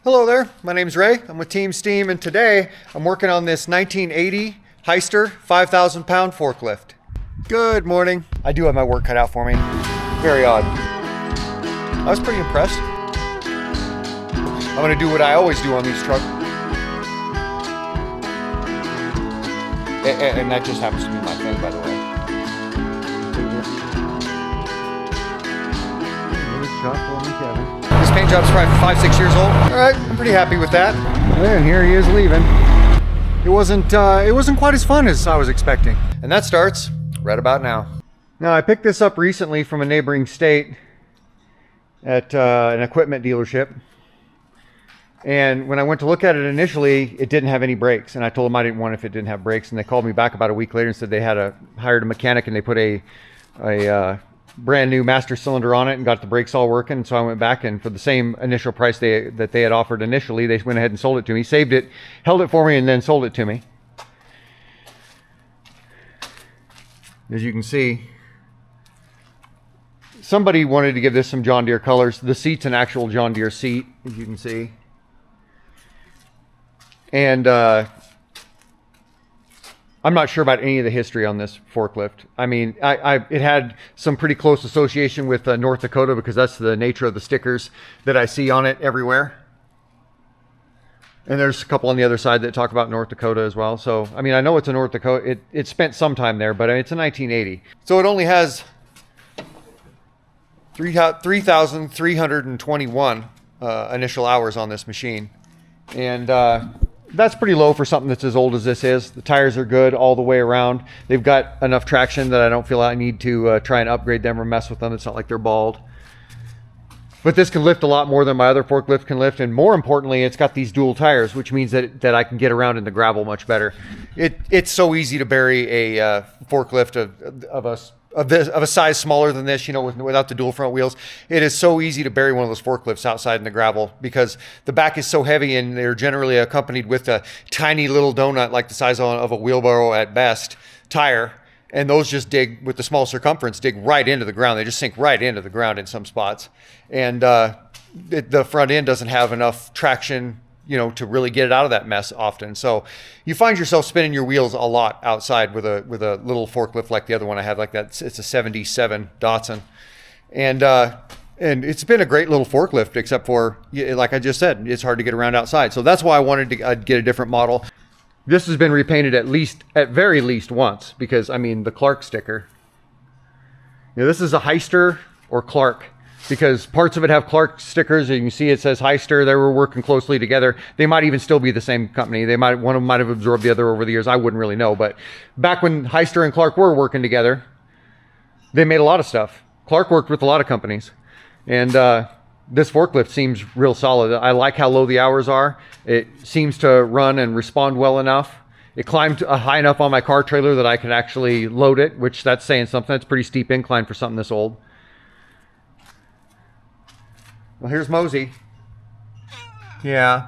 Hello there, my name's Ray. I'm with Team S.T.E.A.M. and today I'm working on this 1980 Hyster 5,000 pound forklift. Good morning. I do have my work cut out for me. Very odd. I was pretty impressed. I'm gonna do what I always do on these trucks. And that just happens to be my thing, by the way. This paint job's probably 5-6 years old. All right, I'm pretty happy with that. And here he is leaving. It wasn't quite as fun as I was expecting. And that starts right about now. Now, I picked this up recently from a neighboring state at an equipment dealership. And when I went to look at it initially, it didn't have any brakes. And I told them I didn't want it if it didn't have brakes. And they called me back about a week later and said they had hired a mechanic and they put a brand new master cylinder on it and got the brakes all working. And so I went back, and for the same initial price that they had offered initially, they went ahead and sold it to me, saved it, held it for me, and then sold it to me. As you can see, somebody wanted to give this some John Deere colors. The seat's an actual John Deere seat, as you can see. And I'm not sure about any of the history on this forklift. I mean, it had some pretty close association with North Dakota because that's the nature of the stickers that I see on it everywhere. And there's a couple on the other side that talk about North Dakota as well. So, I mean, I know it's a North Dakota. It spent some time there, but it's a 1980. So it only has 3,321 initial hours on this machine. And that's pretty low for something that's as old as this is. The tires are good all the way around. They've got enough traction that I don't feel I need to try and upgrade them or mess with them. It's not like they're bald. But this can lift a lot more than my other forklift can lift. And more importantly, it's got these dual tires, which means that I can get around in the gravel much better. It's so easy to bury a forklift of a size smaller than this, you know, without the dual front wheels. It is so easy to bury one of those forklifts outside in the gravel because the back is so heavy, and they're generally accompanied with a tiny little donut, like the size of a wheelbarrow at best, tire. And those just dig, with the small circumference, dig right into the ground. They just sink right into the ground in some spots. And the front end doesn't have enough traction, you know, to really get it out of that mess often. So you find yourself spinning your wheels a lot outside with a little forklift like the other one I have, like that. It's a 77 Datsun. And it's been a great little forklift, except for, like I just said, it's hard to get around outside. So that's why I wanted to get a different model. This has been repainted at very least once, because I mean, the Clark sticker. You know, this is a Hyster or Clark, because parts of it have Clark stickers. You can see it says Hyster. They were working closely together. They might even still be the same company. One of them might have absorbed the other over the years. I wouldn't really know. But back when Hyster and Clark were working together, they made a lot of stuff. Clark worked with a lot of companies. And this forklift seems real solid. I like how low the hours are. It seems to run and respond well enough. It climbed high enough on my car trailer that I could actually load it, which that's saying something. That's a pretty steep incline for something this old. Well, here's Mosey. Yeah.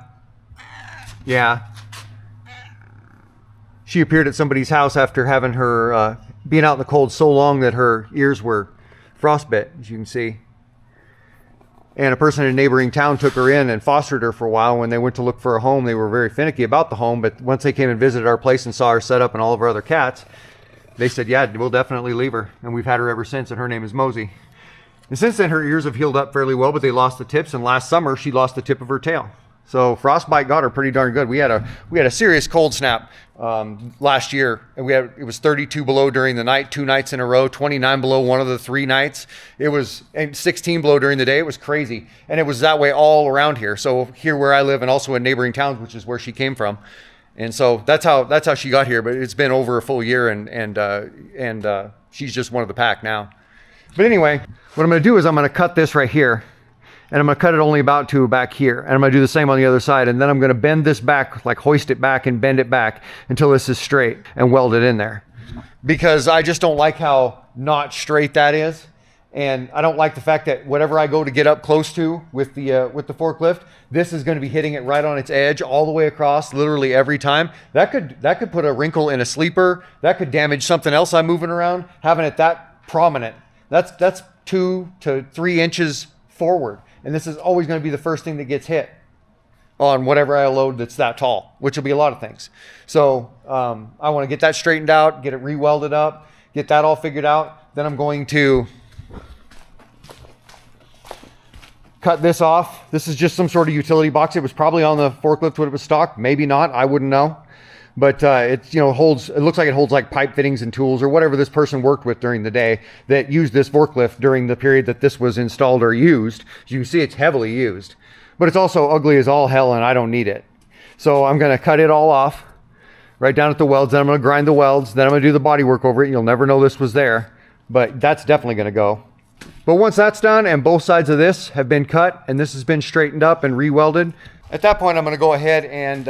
She appeared at somebody's house after having her being out in the cold so long that her ears were frostbit, as you can see. And a person in a neighboring town took her in and fostered her for a while. When they went to look for a home, they were very finicky about the home. But once they came and visited our place and saw her set up and all of our other cats, they said, yeah, we'll definitely leave her. And we've had her ever since, and her name is Mosey. And since then, her ears have healed up fairly well, but they lost the tips. And last summer, she lost the tip of her tail. So frostbite got her pretty darn good. We had a serious cold snap last year, and it was 32 below during the night, 2 nights in a row, 29 below one of the 3 nights. And 16 below during the day. It was crazy, and it was that way all around here. So here where I live, and also in neighboring towns, which is where she came from. And so that's how she got here. But it's been over a full year, and she's just one of the pack now. But anyway, what I'm going to do is I'm going to cut this right here. And I'm going to cut it only about to back here. And I'm going to do the same on the other side. And then I'm going to bend this back, like hoist it back and bend it back until this is straight and weld it in there. Because I just don't like how not straight that is. And I don't like the fact that whatever I go to get up close to with the forklift, this is going to be hitting it right on its edge all the way across, literally every time. That could put a wrinkle in a sleeper. That could damage something else I'm moving around. Having it that prominent, that's 2 to 3 inches forward. And this is always going to be the first thing that gets hit. on whatever I load that's that tall, which will be a lot of things. So I want to get that straightened out, get it re-welded up, get that all figured out. Then I'm going to cut this off. This is just some sort of utility box. It was probably on the forklift when it was stocked. Maybe not. I wouldn't know. But it, you know, holds. It looks like it holds like pipe fittings and tools or whatever this person worked with during the day that used this forklift during the period that this was installed or used. You can see it's heavily used, but it's also ugly as all hell, and I don't need it. So I'm going to cut it all off, right down at the welds. Then I'm going to grind the welds. Then I'm going to do the body work over it. You'll never know this was there, but that's definitely going to go. But once that's done and both sides of this have been cut and this has been straightened up and re-welded, at that point I'm going to go ahead and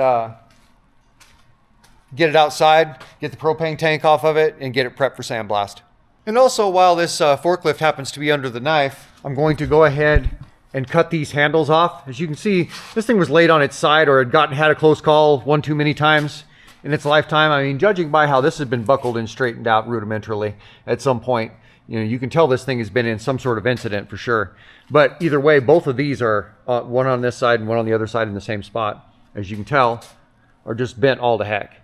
get it outside, get the propane tank off of it, and get it prepped for sandblast. And also, while this forklift happens to be under the knife, I'm going to go ahead and cut these handles off. As you can see, this thing was laid on its side or had a close call one too many times in its lifetime. I mean, judging by how this has been buckled and straightened out rudimentarily at some point, you know, you can tell this thing has been in some sort of incident for sure. But either way, both of these are one on this side and one on the other side in the same spot. As you can tell, are just bent all to heck.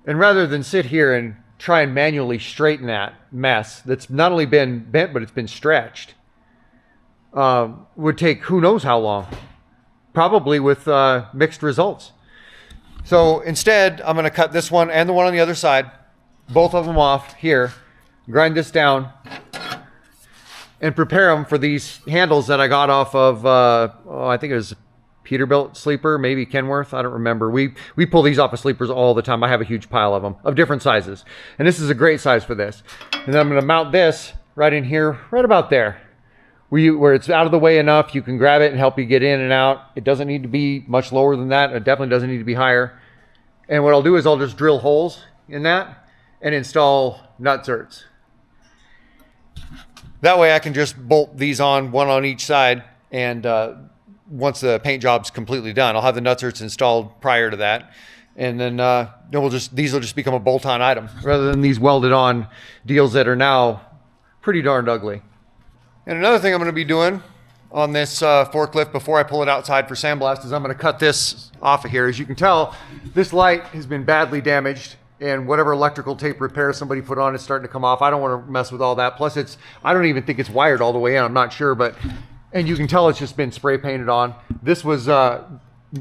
And rather than sit here and try and manually straighten that mess that's not only been bent, but it's been stretched, would take who knows how long, probably with mixed results. So instead, I'm going to cut this one and the one on the other side, both of them off here, grind this down, and prepare them for these handles that I got off of, I think it was Peterbilt sleeper, maybe Kenworth, I don't remember. We pull these off of sleepers all the time. I have a huge pile of them of different sizes, and this is a great size for this. And then I'm going to mount this right in here, right about there, where it's out of the way enough you can grab it and help you get in and out. It doesn't need to be much lower than that. It definitely doesn't need to be higher. And what I'll do is I'll just drill holes in that and install nutserts. That way I can just bolt these on, one on each side, and once the paint job's completely done, I'll have the nutserts installed prior to that. And then these will just become a bolt-on item rather than these welded on deals that are now pretty darned ugly. And another thing I'm going to be doing on this forklift before I pull it outside for sandblast is I'm going to cut this off of here. As you can tell, this light has been badly damaged, and whatever electrical tape repair somebody put on is starting to come off. I don't want to mess with all that. Plus, I don't even think it's wired all the way in. I'm not sure, and you can tell it's just been spray painted on. This was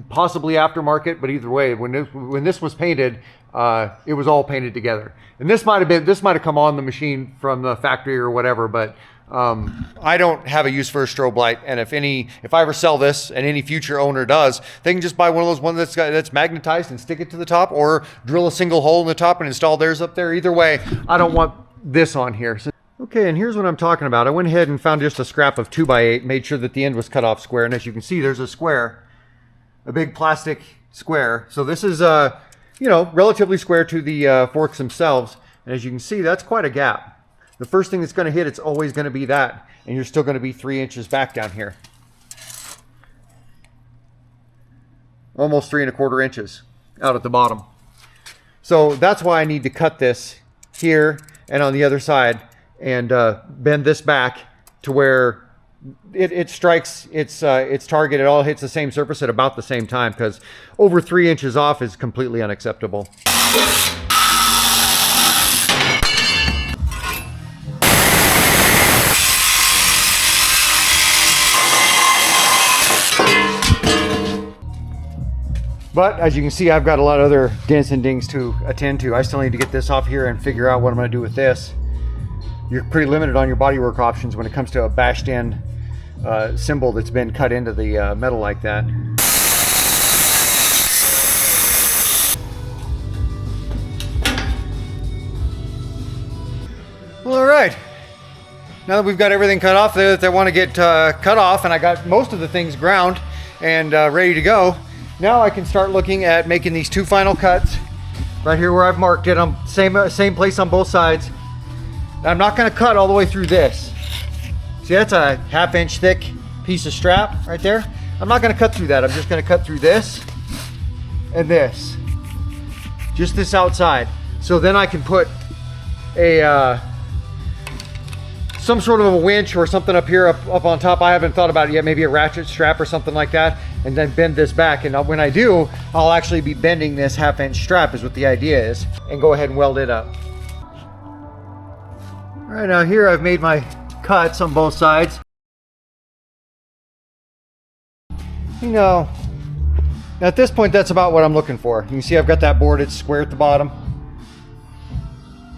possibly aftermarket, but either way, when this was painted, it was all painted together. And this might have come on the machine from the factory or whatever, but I don't have a use for a strobe light. And if I ever sell this, and any future owner does, they can just buy one of those ones that's magnetized and stick it to the top, or drill a single hole in the top and install theirs up there. Either way, I don't want this on here. Okay, and here's what I'm talking about. I went ahead and found just a scrap of 2x8, made sure that the end was cut off square, and as you can see, there's a square, a big plastic square. So this is, relatively square to the forks themselves, and as you can see, that's quite a gap. The first thing that's going to hit, it's always going to be that, and you're still going to be 3 inches back down here. Almost 3 1/4 inches out at the bottom. So that's why I need to cut this here and on the other side, and bend this back to where it strikes its target. It all hits the same surface at about the same time, because over 3 inches off is completely unacceptable. But as you can see, I've got a lot of other dents and dings to attend to. I still need to get this off here and figure out what I'm going to do with this. You're pretty limited on your bodywork options when it comes to a bashed in symbol that's been cut into the metal like that. Well, all right. Now that we've got everything cut off there that I want to get cut off, and I got most of the things ground and ready to go, now I can start looking at making these 2 final cuts right here where I've marked it. On same place on both sides. Now, I'm not going to cut all the way through this. See, that's a 1/2 inch thick piece of strap right there. I'm not going to cut through that. I'm just going to cut through this and this. Just this outside. So then I can put a some sort of a winch or something up here, up on top. I haven't thought about it yet. Maybe a ratchet strap or something like that, and then bend this back. And when I do, I'll actually be bending this 1/2 inch strap is what the idea is, and go ahead and weld it up. All right, now here I've made my cuts on both sides. You know, at this point, that's about what I'm looking for. You can see I've got that board, it's square at the bottom.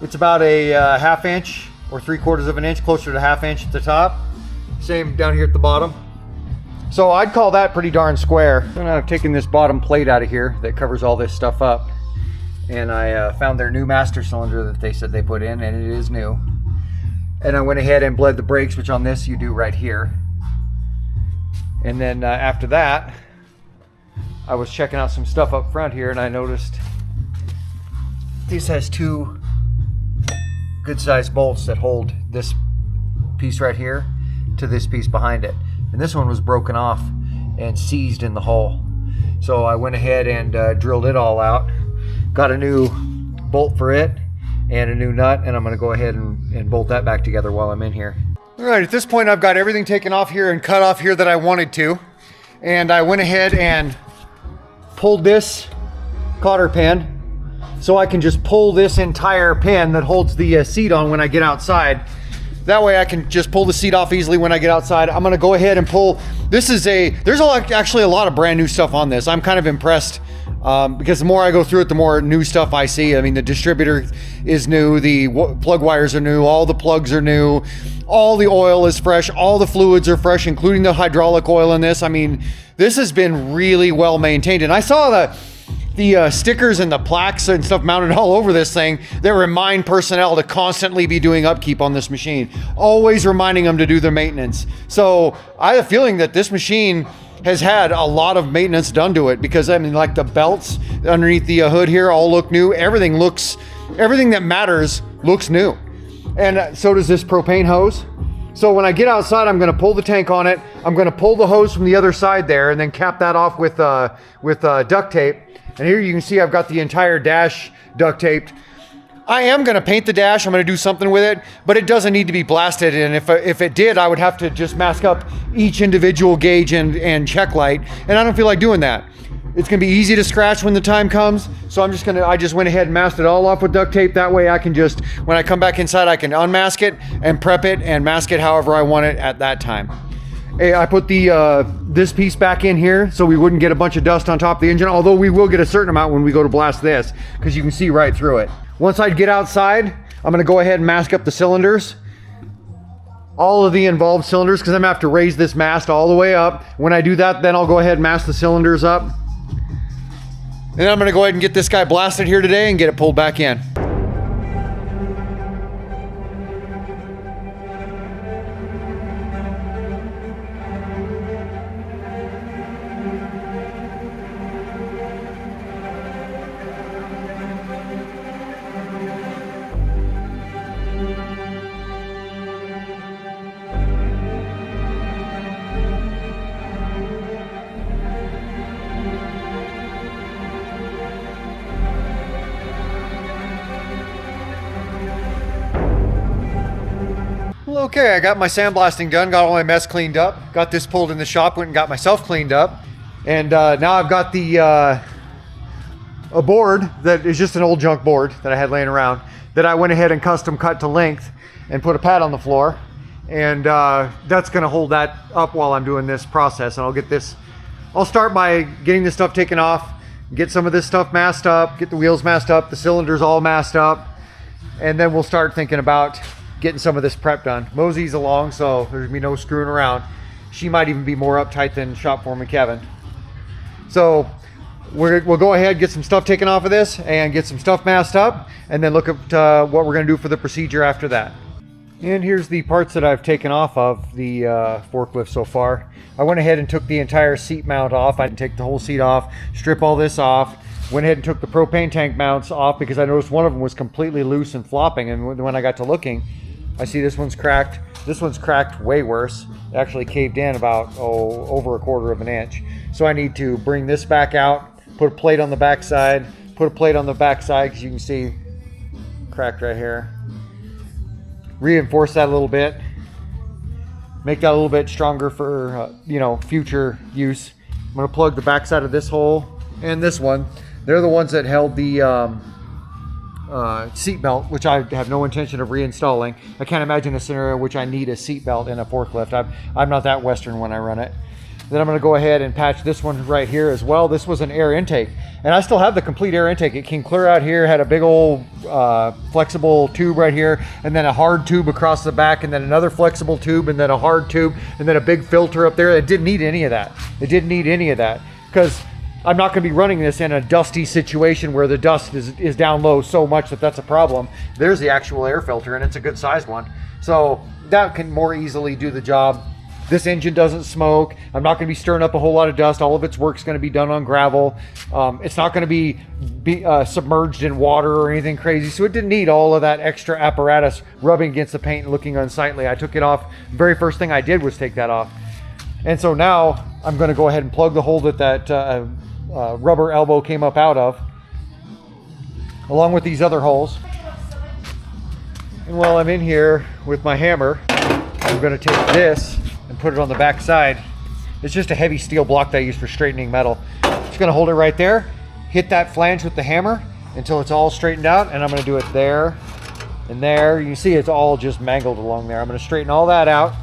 It's about a 1/2 inch or 3/4 of an inch, closer to 1/2 inch at the top. Same down here at the bottom. So I'd call that pretty darn square. And I've taken this bottom plate out of here that covers all this stuff up. And I found their new master cylinder that they said they put in, and it is new. And I went ahead and bled the brakes, which on this you do right here. And then after that, I was checking out some stuff up front here, and I noticed this has 2 good-sized bolts that hold this piece right here to this piece behind it. And this one was broken off and seized in the hole. So I went ahead and drilled it all out, got a new bolt for it and a new nut, and I'm going to go ahead and bolt that back together while I'm in here. All right, at this point I've got everything taken off here and cut off here that I wanted to, and I went ahead and pulled this cotter pin so I can just pull this entire pin that holds the seat on when I get outside. That way I can just pull the seat off easily when I get outside. I'm gonna go ahead and pull, there's actually a lot of brand new stuff on this. I'm kind of impressed because the more I go through it, the more new stuff I see. I mean, the distributor is new, the plug wires are new, all the plugs are new, all the oil is fresh, all the fluids are fresh, including the hydraulic oil in this. I mean, this has been really well maintained. And I saw the stickers and the plaques and stuff mounted all over this thing that remind personnel to constantly be doing upkeep on this machine, always reminding them to do their maintenance. So I have a feeling that this machine has had a lot of maintenance done to it, because I mean, like the belts underneath the hood here all look new. Everything that matters looks new. And so does this propane hose. So when I get outside, I'm going to pull the tank on it. I'm going to pull the hose from the other side there and then cap that off with duct tape. And here you can see I've got the entire dash duct taped. I am going to paint the dash. I'm going to do something with it, but it doesn't need to be blasted. And if it did, I would have to just mask up each individual gauge and check light. And I don't feel like doing that. It's going to be easy to scratch when the time comes. So I just went ahead and masked it all off with duct tape. That way I can just, when I come back inside, I can unmask it and prep it and mask it however I want it at that time. I put this piece back in here so we wouldn't get a bunch of dust on top of the engine, although we will get a certain amount when we go to blast this, because you can see right through it. Once I get outside, I'm going to go ahead and mask up the cylinders, all of the involved cylinders, because I'm going to have to raise this mast all the way up. When I do that, then I'll go ahead and mask the cylinders up. And then I'm going to go ahead and get this guy blasted here today and get it pulled back in. Okay, I got my sandblasting done, got all my mess cleaned up, got this pulled in the shop, went and got myself cleaned up, and now I've got a board that is just an old junk board that I had laying around that I went ahead and custom cut to length and put a pad on the floor, and that's going to hold that up while I'm doing this process. And I'll start by getting this stuff taken off, get some of this stuff masked up, get the wheels masked up, the cylinders all masked up, and then we'll start thinking about getting some of this prep done. Mosey's along, so there's gonna be no screwing around. She might even be more uptight than shop foreman Kevin. So we'll go ahead, get some stuff taken off of this and get some stuff masked up, and then look at what we're gonna do for the procedure after that. And here's the parts that I've taken off of the forklift so far. I went ahead and took the entire seat mount off. I didn't take the whole seat off, strip all this off. Went ahead and took the propane tank mounts off because I noticed one of them was completely loose and flopping, and when I got to looking, I see this one's cracked. This one's cracked way worse. It actually caved in about, over 1/4 of an inch. So I need to bring this back out, put a plate on the back side, because you can see cracked right here. Reinforce that a little bit, make that a little bit stronger for you know, future use. I'm going to plug the backside of this hole and this one. They're the ones that held the seat belt, which I have no intention of reinstalling. I can't imagine a scenario in which I need a seat belt in a forklift. I'm not that Western when I run it. Then I'm going to go ahead and patch this one right here as well. This was an air intake, and I still have the complete air intake. It came clear out here, had a big old flexible tube right here, and then a hard tube across the back, and then another flexible tube, and then a hard tube, and then a big filter up there. It didn't need any of that. It didn't need any of that, because I'm not going to be running this in a dusty situation where the dust is down low so much that that's a problem. There's the actual air filter, and it's a good sized one. So that can more easily do the job. This engine doesn't smoke. I'm not going to be stirring up a whole lot of dust. All of its work's going to be done on gravel. It's not going to be submerged in water or anything crazy. So it didn't need all of that extra apparatus rubbing against the paint and looking unsightly. I took it off. The very first thing I did was take that off. And so now I'm going to go ahead and plug the hole that rubber elbow came up out of, along with these other holes. And while I'm in here with my hammer, I'm going to take this and put it on the back side. It's just a heavy steel block that I use for straightening metal. Just going to hold it right there, hit that flange with the hammer until it's all straightened out, and I'm going to do it there and there. You can see it's all just mangled along there. I'm going to straighten all that out.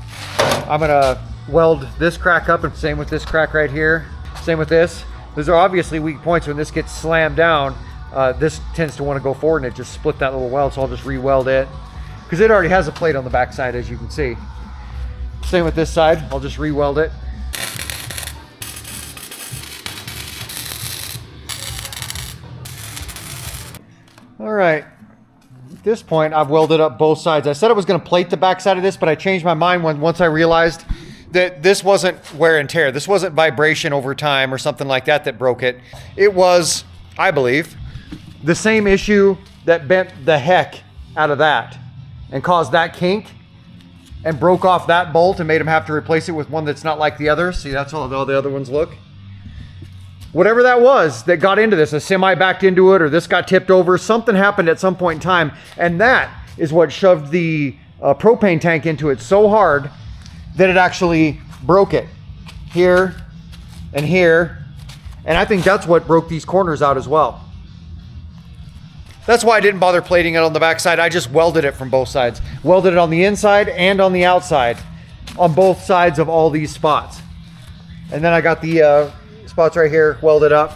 I'm going to weld this crack up, and same with this crack right here. Same with this. Those are obviously weak points. When this gets slammed down, this tends to want to go forward, and it just split that little weld, so I'll just re-weld it, because it already has a plate on the back side, as you can see. Same with this side. I'll just re-weld it. All right. At this point, I've welded up both sides. I said I was going to plate the back side of this, but I changed my mind once I realized that this wasn't wear and tear. This wasn't vibration over time or something like that broke it. It was, I believe, the same issue that bent the heck out of that and caused that kink and broke off that bolt and made them have to replace it with one that's not like the others. See, that's how the other ones look. Whatever that was that got into this, a semi backed into it, or this got tipped over, something happened at some point in time, and that is what shoved the propane tank into it so hard that it actually broke it here and here. And I think that's what broke these corners out as well. That's why I didn't bother plating it on the back side. I just welded it from both sides. Welded it on the inside and on the outside, on both sides of all these spots. And then I got the spots right here welded up.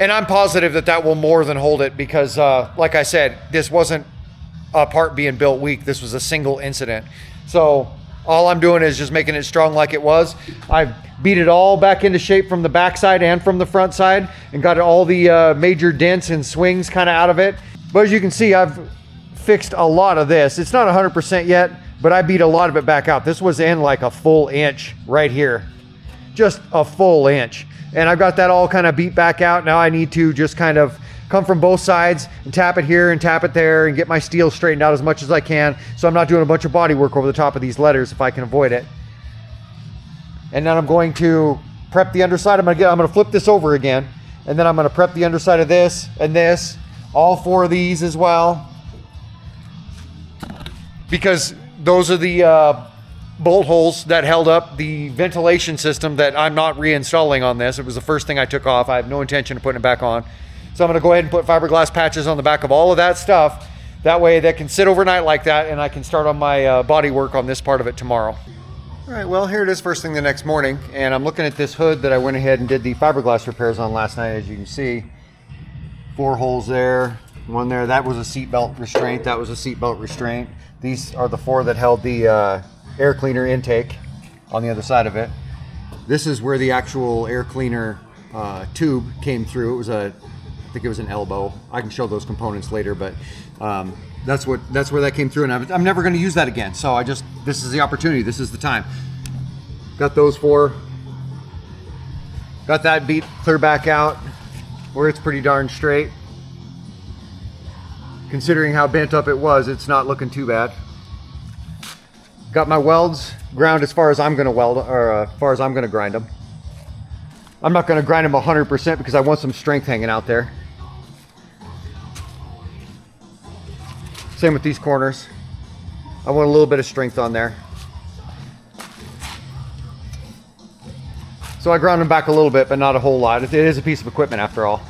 And I'm positive that that will more than hold it, because like I said, this wasn't a part being built weak. This was a single incident. So all I'm doing is just making it strong like it was. I've beat it all back into shape from the back side and from the front side, and got all the major dents and swings kind of out of it. But as you can see, I've fixed a lot of this. It's not 100% yet, but I beat a lot of it back out. This was in like a full inch right here. Just a full inch. And I've got that all kind of beat back out. Now I need to just kind of come from both sides and tap it here and tap it there and get my steel straightened out as much as I can, so I'm not doing a bunch of body work over the top of these letters if I can avoid it. And then I'm going to prep the underside. I'm going to flip this over again, and then I'm going to prep the underside of this and this, all four of these as well, because those are the bolt holes that held up the ventilation system that I'm not reinstalling on this. It was the first thing I took off. I have no intention of putting it back on. So I'm going to go ahead and put fiberglass patches on the back of all of that stuff. That way that can sit overnight like that, and I can start on my body work on this part of it tomorrow. All right, well, here it is first thing the next morning, and I'm looking at this hood that I went ahead and did the fiberglass repairs on last night. As you can see, 4 holes there, 1 there. That was a seatbelt restraint. That was a seatbelt restraint. These are the 4 that held the air cleaner intake on the other side of it. This is where the actual air cleaner tube came through. It was I think it was an elbow. I can show those components later, but that's where that came through, and I'm never going to use that again. So this is the opportunity. This is the time. Got those 4. Got that beat clear back out where it's pretty darn straight. Considering how bent up it was, it's not looking too bad. Got my welds ground as far as I'm going to weld, or as far as I'm going to grind them. I'm not going to grind them 100% because I want some strength hanging out there. Same with these corners. I want a little bit of strength on there. So I ground them back a little bit, but not a whole lot. It is a piece of equipment after all.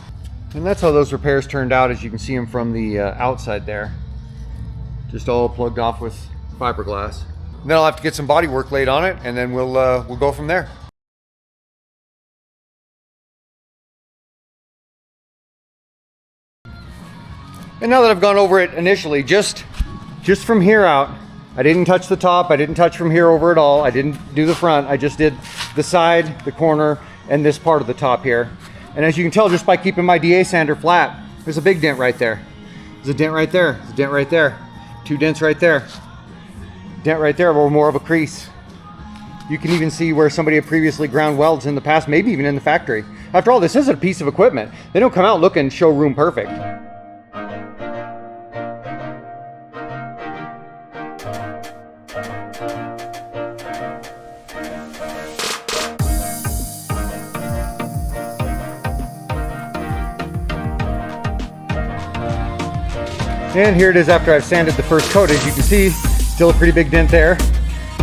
And that's how those repairs turned out, as you can see them from the outside there. Just all plugged off with fiberglass. And then I'll have to get some body work laid on it, and then we'll go from there. And now that I've gone over it initially, just from here out, I didn't touch the top, I didn't touch from here over at all, I didn't do the front, I just did the side, the corner, and this part of the top here. And as you can tell just by keeping my DA sander flat, there's a big dent right there. There's a dent right there, there's a dent right there, 2 dents right there. Dent right there, or more of a crease. You can even see where somebody had previously ground welds in the past, maybe even in the factory. After all, this isn't a piece of equipment. They don't come out looking showroom perfect. And here it is after I've sanded the first coat. As you can see, still a pretty big dent there.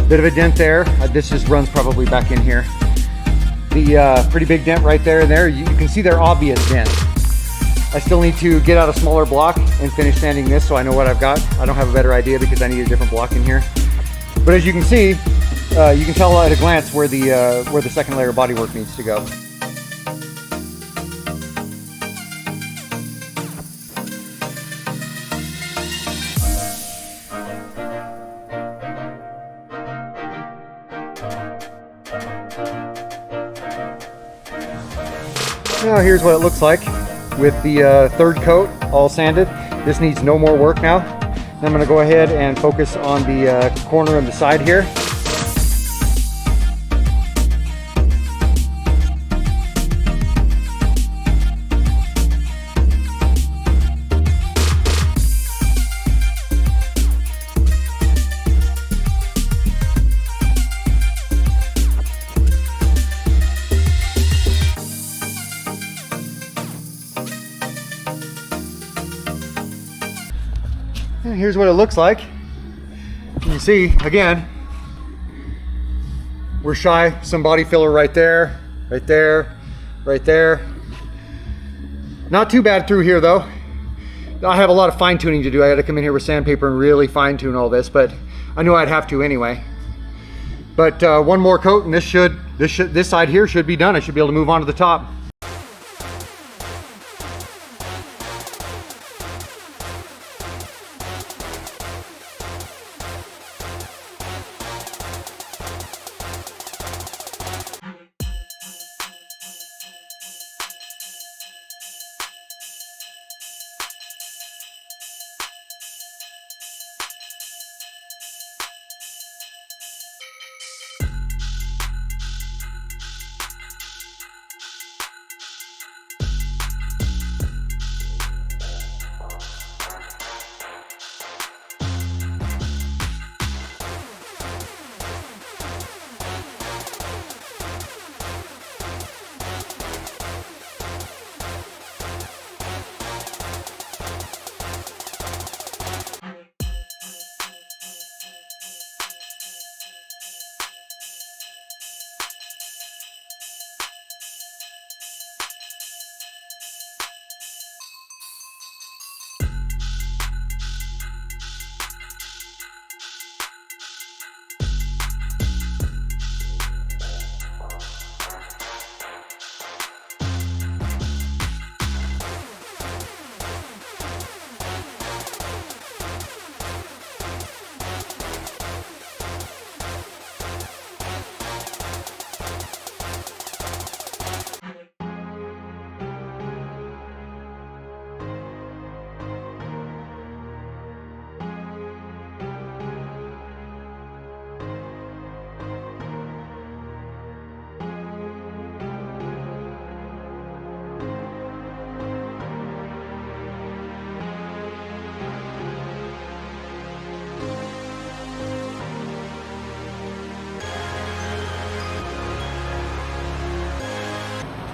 Bit of a dent there. This just runs probably back in here. The pretty big dent right there and there. You can see their obvious dent. I still need to get out a smaller block and finish sanding this so I know what I've got. I don't have a better idea because I need a different block in here. But as you can see, you can tell at a glance where the second layer of bodywork needs to go. Now here's what it looks like with the third coat all sanded. This needs no more work now. I'm going to go ahead and focus on the corner and the side here. And here's what it looks like. You can see, again, we're shy some body filler right there, right there, right there. Not too bad through here though. I have a lot of fine tuning to do. I got to come in here with sandpaper and really fine tune all this, but I knew I'd have to anyway. But one more coat and this side here should be done. I should be able to move on to the top.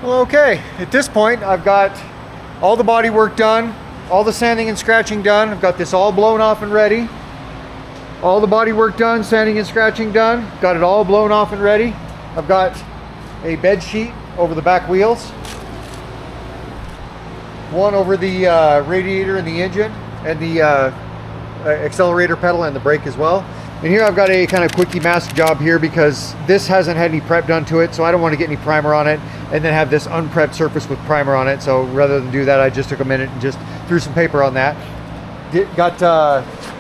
Well, okay, at this point I've got all the body work done, all the sanding and scratching done. I've got this all blown off and ready. All the body work done, sanding and scratching done. Got it all blown off and ready. I've got a bed sheet over the back wheels, one over the radiator and the engine, and the accelerator pedal and the brake as well. And here I've got a kind of quickie mask job here because this hasn't had any prep done to it, so I don't want to get any primer on it and then have this unprepped surface with primer on it. So rather than do that, I just took a minute and just threw some paper on that. Got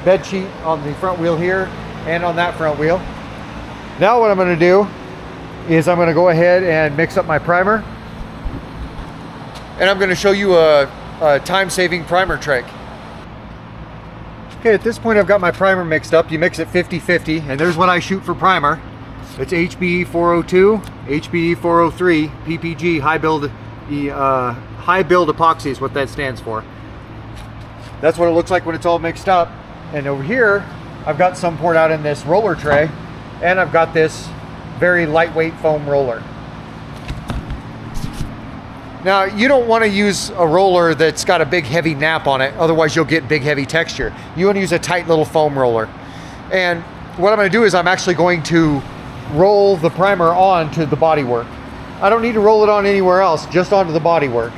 bed sheet on the front wheel here and on that front wheel. Now what I'm going to do is I'm going to go ahead and mix up my primer, and I'm going to show you a time-saving primer trick. Okay, at this point I've got my primer mixed up. You mix it 50-50, and there's what I shoot for primer. It's HBE 402, HBE 403, PPG, high build epoxy is what that stands for. That's what it looks like when it's all mixed up. And over here, I've got some poured out in this roller tray, and I've got this very lightweight foam roller. Now, you don't want to use a roller that's got a big heavy nap on it, otherwise you'll get big heavy texture. You want to use a tight little foam roller. And what I'm going to do is I'm actually going to roll the primer onto the bodywork. I don't need to roll it on anywhere else, just onto the bodywork.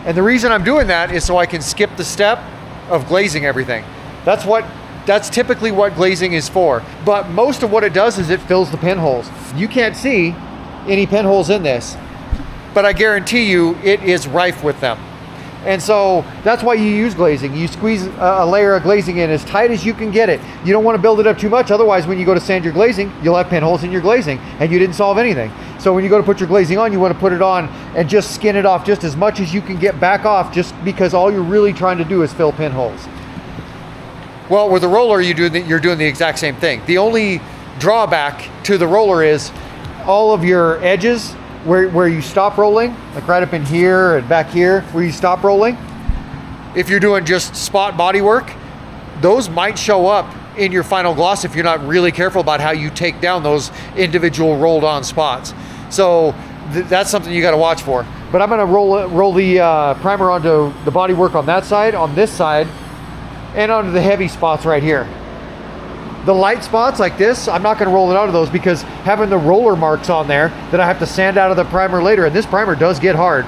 And the reason I'm doing that is so I can skip the step of glazing everything. That's typically what glazing is for. But most of what it does is it fills the pinholes. You can't see any pinholes in this, but I guarantee you it is rife with them. And so that's why you use glazing. You squeeze a layer of glazing in as tight as you can get it. You don't want to build it up too much, otherwise when you go to sand your glazing, you'll have pinholes in your glazing and you didn't solve anything. So when you go to put your glazing on, you want to put it on and just skin it off just as much as you can get back off, just because all you're really trying to do is fill pinholes. Well, with the roller, you're doing the exact same thing. The only drawback to the roller is all of your edges where you stop rolling, like right up in here and back here, where you stop rolling. If you're doing just spot body work, those might show up in your final gloss if you're not really careful about how you take down those individual rolled on spots. So that's something you got to watch for. But I'm going to roll the primer onto the body work on that side, on this side, and onto the heavy spots right here. The light spots like this, I'm not going to roll it out of those because having the roller marks on there that I have to sand out of the primer later, and this primer does get hard.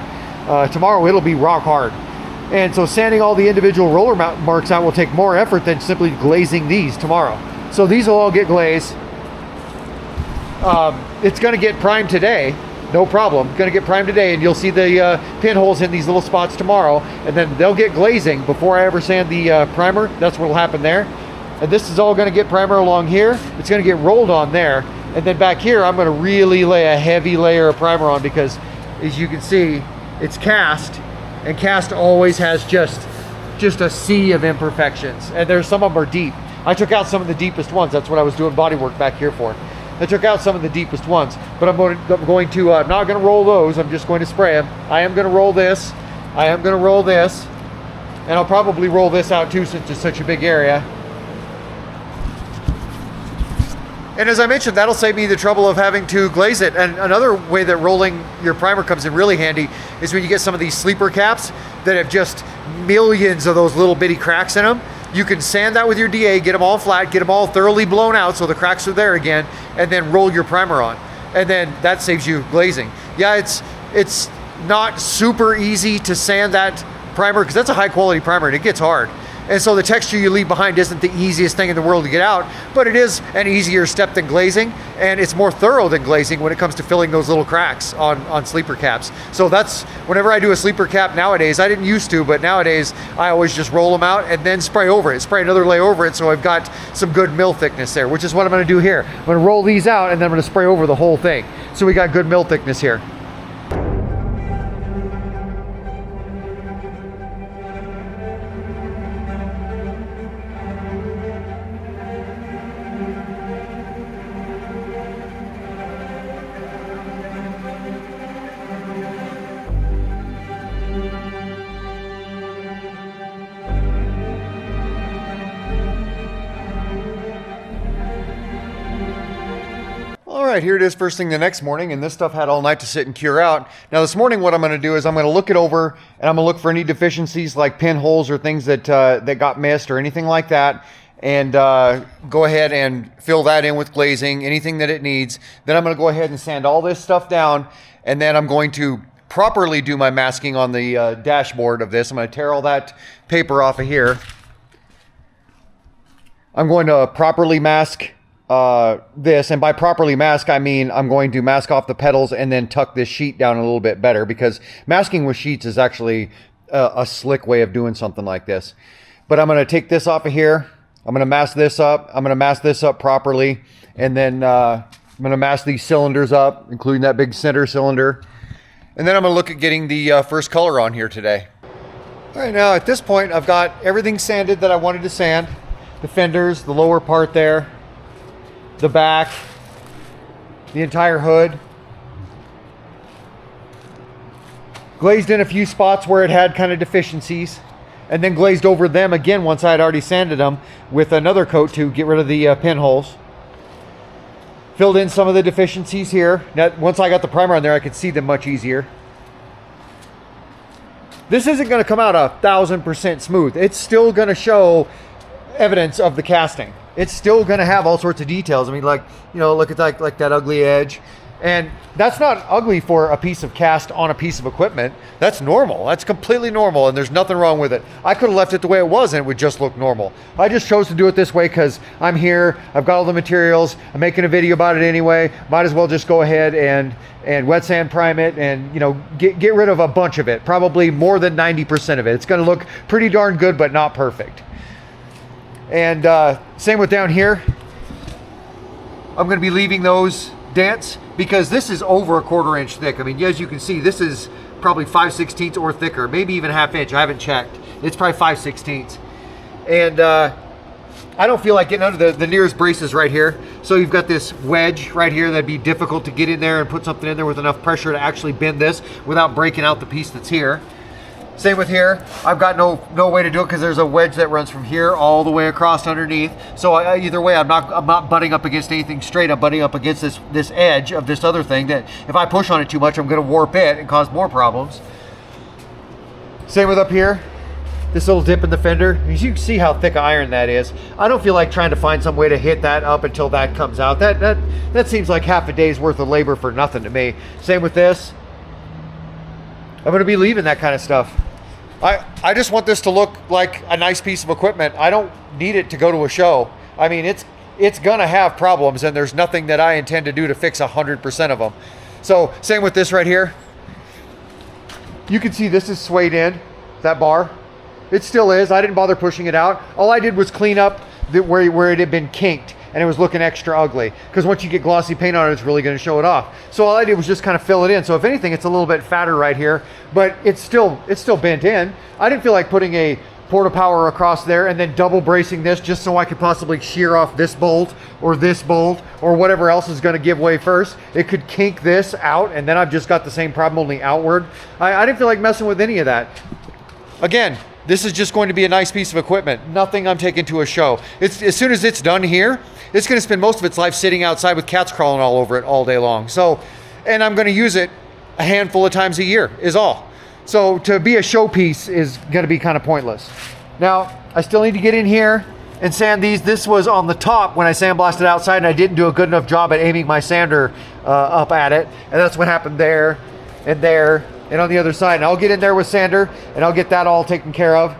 Tomorrow it'll be rock hard. And so sanding all the individual roller marks out will take more effort than simply glazing these tomorrow. So these will all get glazed. It's going to get primed today, no problem. Going to get primed today, and you'll see the pinholes in these little spots tomorrow, and then they'll get glazing before I ever sand the primer. That's what will happen there. And this is all going to get primer along here. It's going to get rolled on there. And then back here, I'm going to really lay a heavy layer of primer on because, as you can see, it's cast. And cast always has just a sea of imperfections. And there's some of them are deep. I took out some of the deepest ones. That's what I was doing body work back here for. I took out some of the deepest ones. But I'm going to not going to roll those. I'm just going to spray them. I am going to roll this. I am going to roll this. And I'll probably roll this out too since it's such a big area. And as I mentioned, that'll save me the trouble of having to glaze it. And another way that rolling your primer comes in really handy is when you get some of these sleeper caps that have just millions of those little bitty cracks in them. You can sand that with your DA, get them all flat, get them all thoroughly blown out so the cracks are there again, and then roll your primer on. And then that saves you glazing. Yeah, it's not super easy to sand that primer because that's a high quality primer and it gets hard. And so the texture you leave behind isn't the easiest thing in the world to get out, but it is an easier step than glazing, and it's more thorough than glazing when it comes to filling those little cracks on sleeper caps. So that's, whenever I do a sleeper cap nowadays, I didn't used to, but nowadays I always just roll them out and then spray over it, spray another layer over it, so I've got some good mill thickness there, which is what I'm gonna do here. I'm gonna roll these out and then I'm gonna spray over the whole thing. So we got good mill thickness here. All right, here it is first thing the next morning, and this stuff had all night to sit and cure out. Now this morning what I'm going to do is I'm going to look it over, and I'm going to look for any deficiencies like pinholes or things that got missed or anything like that. and go ahead and fill that in with glazing, anything that it needs. Then I'm going to go ahead and sand all this stuff down, and then I'm going to properly do my masking on the dashboard of this. I'm going to tear all that paper off of here. I'm going to properly mask this, and by properly mask I mean I'm going to mask off the pedals and then tuck this sheet down a little bit better, because masking with sheets is actually a slick way of doing something like this. But I'm going to take this off of here. I'm going to mask this up. I'm going to mask this up properly, and then I'm going to mask these cylinders up, including that big center cylinder. And then I'm going to look at getting the first color on here today. All right, now at this point I've got everything sanded that I wanted to sand. The fenders, the lower part there, the back, the entire hood. Glazed in a few spots where it had kind of deficiencies, and then glazed over them again once I had already sanded them with another coat to get rid of the pinholes. Filled in some of the deficiencies here. Now, once I got the primer on there, I could see them much easier. This isn't going to come out 1000% smooth. It's still going to show evidence of the casting. It's still going to have all sorts of details. I mean, like, you know, look at like that ugly edge. And that's not ugly for a piece of cast on a piece of equipment. That's normal. That's completely normal, and there's nothing wrong with it. I could have left it the way it was and it would just look normal. I just chose to do it this way because I'm here, I've got all the materials, I'm making a video about it anyway. Might as well just go ahead and wet sand prime it, and, you know, get rid of a bunch of it. Probably more than 90% of it. It's going to look pretty darn good, but not perfect. And same with down here. I'm going to be leaving those dents because this is over 1/4 inch thick. I mean, as you can see, this is probably 5/16 or thicker, maybe even 1/2 inch. I haven't checked. It's probably 5/16. And I don't feel like getting under the nearest braces right here. So you've got this wedge right here that'd be difficult to get in there and put something in there with enough pressure to actually bend this without breaking out the piece that's here. Same with here. I've got no way to do it because there's a wedge that runs from here all the way across underneath. So either way, I'm not butting up against anything straight. I'm butting up against this edge of this other thing that if I push on it too much, I'm going to warp it and cause more problems. Same with up here. This little dip in the fender. As you can see how thick iron that is. I don't feel like trying to find some way to hit that up until that comes out. That seems like half a day's worth of labor for nothing to me. Same with this. I'm going to be leaving that kind of stuff. I just want this to look like a nice piece of equipment. I don't need it to go to a show. I mean, it's gonna have problems, and there's nothing that I intend to do to fix 100% of them. So same with this right here. You can see this is swayed in, that bar. It still is. I didn't bother pushing it out. All I did was clean up where it had been kinked, and it was looking extra ugly, because once you get glossy paint on it, it's really going to show it off. So all I did was just kind of fill it in. So if anything, it's a little bit fatter right here, but it's still bent in. I didn't feel like putting a porta power across there and then double bracing this just so I could possibly shear off this bolt or whatever else is going to give way first. It could kink this out, and then I've just got the same problem, only outward. I didn't feel like messing with any of that. Again, this is just going to be a nice piece of equipment. Nothing I'm taking to a show. As soon as it's done here, it's going to spend most of its life sitting outside with cats crawling all over it all day long. So, and I'm going to use it a handful of times a year is all. So to be a showpiece is going to be kind of pointless. Now, I still need to get in here and sand these. This was on the top when I sandblasted outside, and I didn't do a good enough job at aiming my sander up at it. And that's what happened there and there and on the other side. And I'll get in there with sander and I'll get that all taken care of.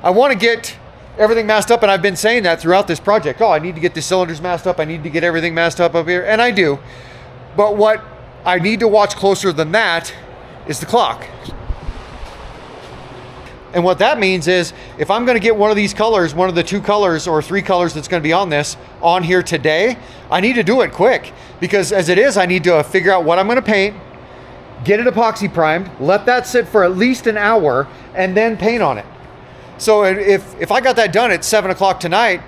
I want to get everything masked up, and I've been saying that throughout this project. Oh, I need to get the cylinders masked up. I need to get everything masked up here, and I do. But what I need to watch closer than that is the clock. And what that means is if I'm going to get one of these colors, one of the 2 colors or 3 colors that's going to be on this on here today, I need to do it quick, because as it is, I need to figure out what I'm going to paint, get it epoxy primed, let that sit for at least an hour, and then paint on it. So if I got that done at 7 o'clock tonight,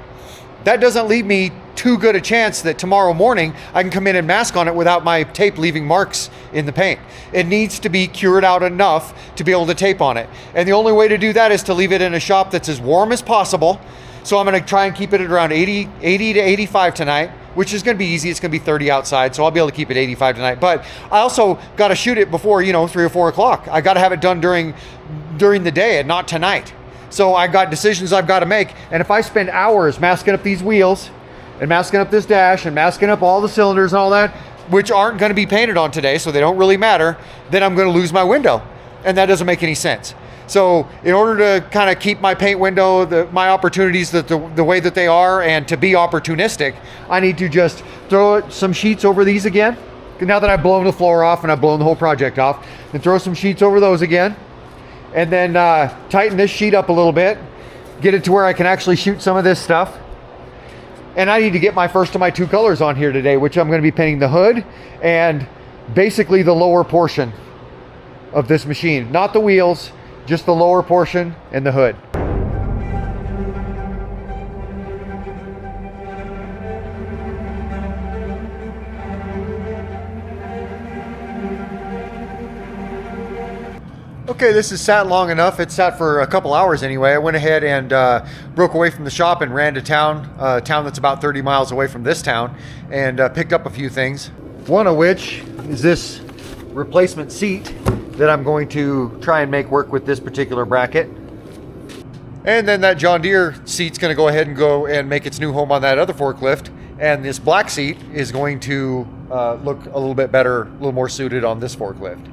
that doesn't leave me too good a chance that tomorrow morning I can come in and mask on it without my tape leaving marks in the paint. It needs to be cured out enough to be able to tape on it. And the only way to do that is to leave it in a shop that's as warm as possible. So I'm going to try and keep it at around 80 to 85 tonight, which is going to be easy. It's going to be 30 outside, so I'll be able to keep it 85 tonight. But I also got to shoot it before, 3 or 4 o'clock. I got to have it done during the day and not tonight. So I got decisions I've got to make. And if I spend hours masking up these wheels and masking up this dash and masking up all the cylinders and all that, which aren't going to be painted on today, so they don't really matter, then I'm going to lose my window. And that doesn't make any sense. So in order to kind of keep my paint window, my opportunities the way that they are, and to be opportunistic, I need to just throw some sheets over these again. Now that I've blown the floor off and I've blown the whole project off, then throw some sheets over those again. And then tighten this sheet up a little bit, get it to where I can actually shoot some of this stuff. And I need to get my first of my 2 colors on here today, which I'm going to be painting the hood and basically the lower portion of this machine. Not the wheels, just the lower portion and the hood. Okay, this has sat long enough. It sat for a couple hours anyway. I went ahead and broke away from the shop and ran to town, a town that's about 30 miles away from this town, and picked up a few things. One of which is this replacement seat that I'm going to try and make work with this particular bracket. And then that John Deere seat's going to go ahead and make its new home on that other forklift. And this black seat is going to look a little bit better, a little more suited on this forklift.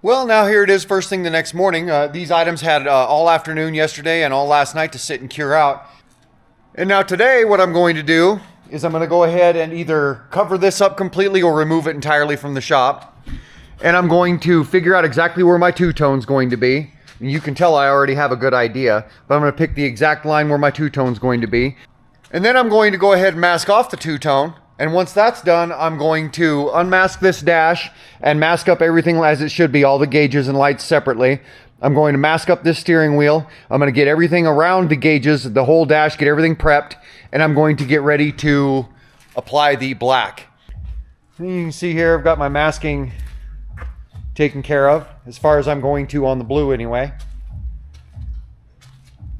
Well, now here it is first thing the next morning. These items had all afternoon yesterday and all last night to sit and cure out. And now today what I'm going to do is I'm going to go ahead and either cover this up completely or remove it entirely from the shop. And I'm going to figure out exactly where my two-tone's going to be. And you can tell I already have a good idea, but I'm going to pick the exact line where my two-tone's going to be. And then I'm going to go ahead and mask off the two-tone. And once that's done, I'm going to unmask this dash and mask up everything as it should be, all the gauges and lights separately. I'm going to mask up this steering wheel. I'm going to get everything around the gauges, the whole dash, get everything prepped, and I'm going to get ready to apply the black. And you can see here I've got my masking taken care of, as far as I'm going to on the blue anyway.